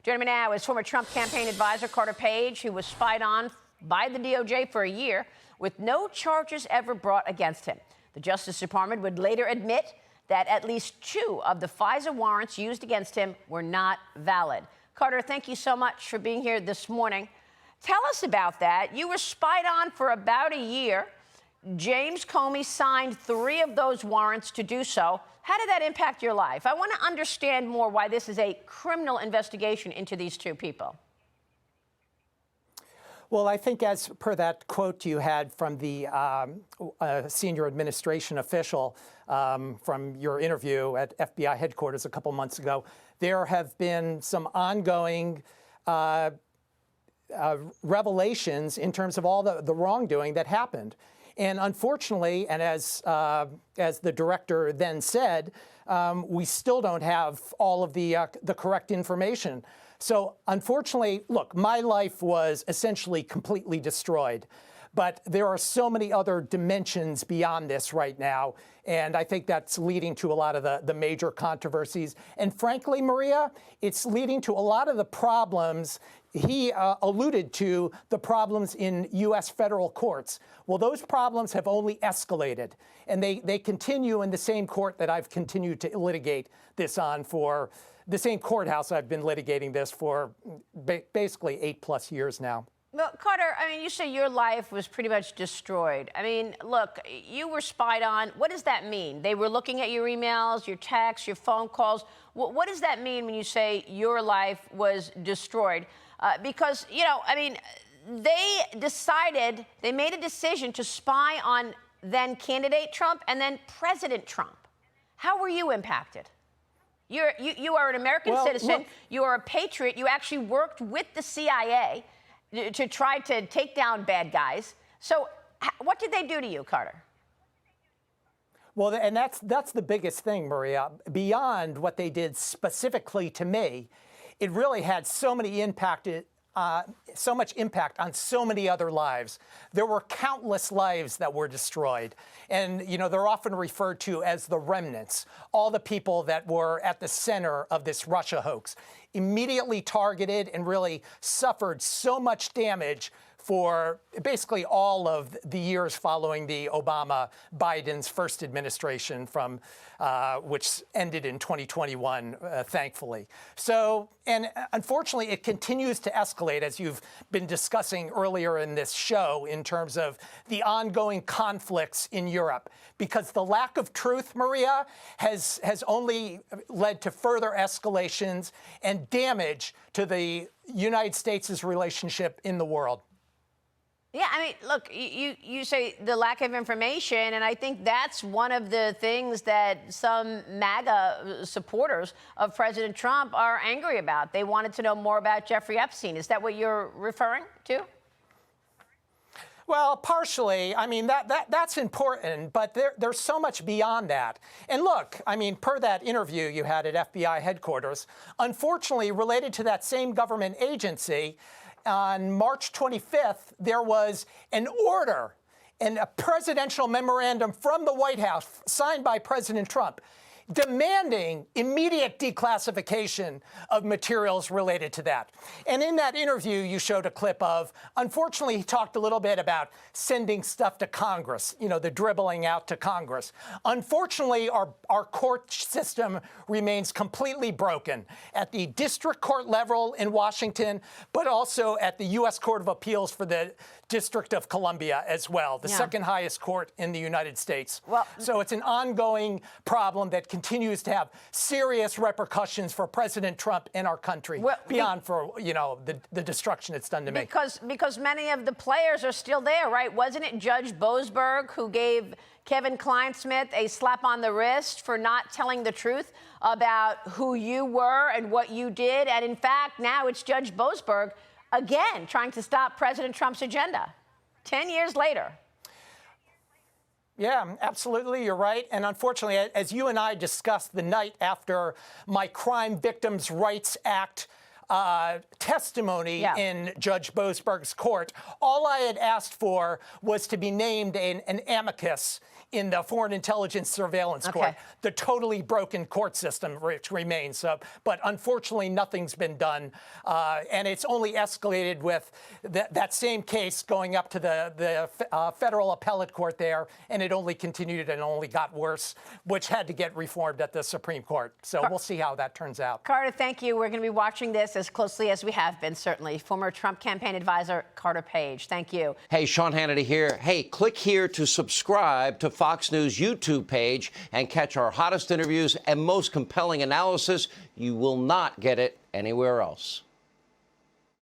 Joining me now is former Trump campaign advisor Carter Page, who was spied on by the DOJ for a year with no charges ever brought against him. The Justice Department would later admit that at least 2 of the FISA warrants used against him were not valid. Carter, thank you so much for being here this morning. Tell us about that. You were spied on for about a year. James Comey signed 3 of those warrants to do so. How did that impact your life? I want to understand more why this is a criminal investigation into these 2 people. Well, I think as per that quote you had from the senior administration official from your interview at FBI headquarters a couple months ago, there have been some ongoing revelations in terms of all the wrongdoing that happened. And unfortunately, and as the director then said, we still don't have all of the correct information. So unfortunately, look, my life was essentially completely destroyed. But there are so many other dimensions beyond this right now. And I think that's leading to a lot of the major controversies. And frankly, Maria, it's leading to a lot of the problems. He alluded to the problems in U.S. federal courts. Well, those problems have only escalated. And they continue in the same court that I've continued to litigate this on for, the same courthouse I've been litigating this for basically 8+ years now. Well, Carter, I mean, you say your life was pretty much destroyed. I mean, look, you were spied on. What does that mean? They were looking at your emails, your texts, your phone calls. What does that mean when you say your life was destroyed? Because, you know, I mean, they made a decision to spy on then candidate Trump and then President Trump. How were you impacted? You are an American citizen. Look, you are a patriot. You actually worked with the CIA to try to take down bad guys. So what did they do to you, Carter? Well, and that's the biggest thing, Maria. Beyond what they did specifically to me, it really had so much impact on so many other lives. There were countless lives that were destroyed. And, you know, they're often referred to as the remnants, all the people that were at the center of this Russia hoax, immediately targeted and really suffered so much damage for basically all of the years following the Obama-Biden's first administration, from which ended in 2021, thankfully. So, and unfortunately, it continues to escalate, as you've been discussing earlier in this show, in terms of the ongoing conflicts in Europe, because the lack of truth, Maria, has only led to further escalations and damage to the United States' relationship in the world. Yeah, I mean, look, you say the lack of information, and I think that's one of the things that some MAGA supporters of President Trump are angry about. They wanted to know more about Jeffrey Epstein. Is that what you're referring to? Well, partially. I mean, that's important, but there's so much beyond that. And look, I mean, per that interview you had at FBI headquarters, unfortunately, related to that same government agency, on March 25th, there was an order and a presidential memorandum from the White House signed by President Trump demanding immediate declassification of materials related to that. And in that interview, you showed a clip of, unfortunately, he talked a little bit about sending stuff to Congress, you know, the dribbling out to Congress. Unfortunately, our court system remains completely broken at the district court level in Washington, but also at the U.S. Court of Appeals for the District of Columbia as well, the second highest court in the United States. Well, so it's an ongoing problem that continues to have serious repercussions for President Trump and our country, beyond for, you know, the destruction it's done to me. Because many of the players are still there, right? Wasn't it Judge Boasberg who gave Kevin Clinesmith a slap on the wrist for not telling the truth about who you were and what you did? And in fact, now it's Judge Boasberg again trying to stop President Trump's agenda 10 years later. Yeah, absolutely. You're right. And unfortunately, as you and I discussed the night after my Crime Victims' Rights Act testimony in Judge Boasberg's court. All I had asked for was to be named an amicus in the Foreign Intelligence Surveillance Court, the totally broken court system which remains. But unfortunately, nothing's been done. And it's only escalated with that same case going up to the federal appellate court there, and it only continued and only got worse, which had to get reformed at the Supreme Court. So we'll see how that turns out. Carter, thank you. We're going to be watching this as closely as we have been, certainly. Former Trump campaign advisor Carter Page, thank you. Hey, Sean Hannity here. Hey, click here to subscribe to Fox News YouTube page and catch our hottest interviews and most compelling analysis. You will not get it anywhere else.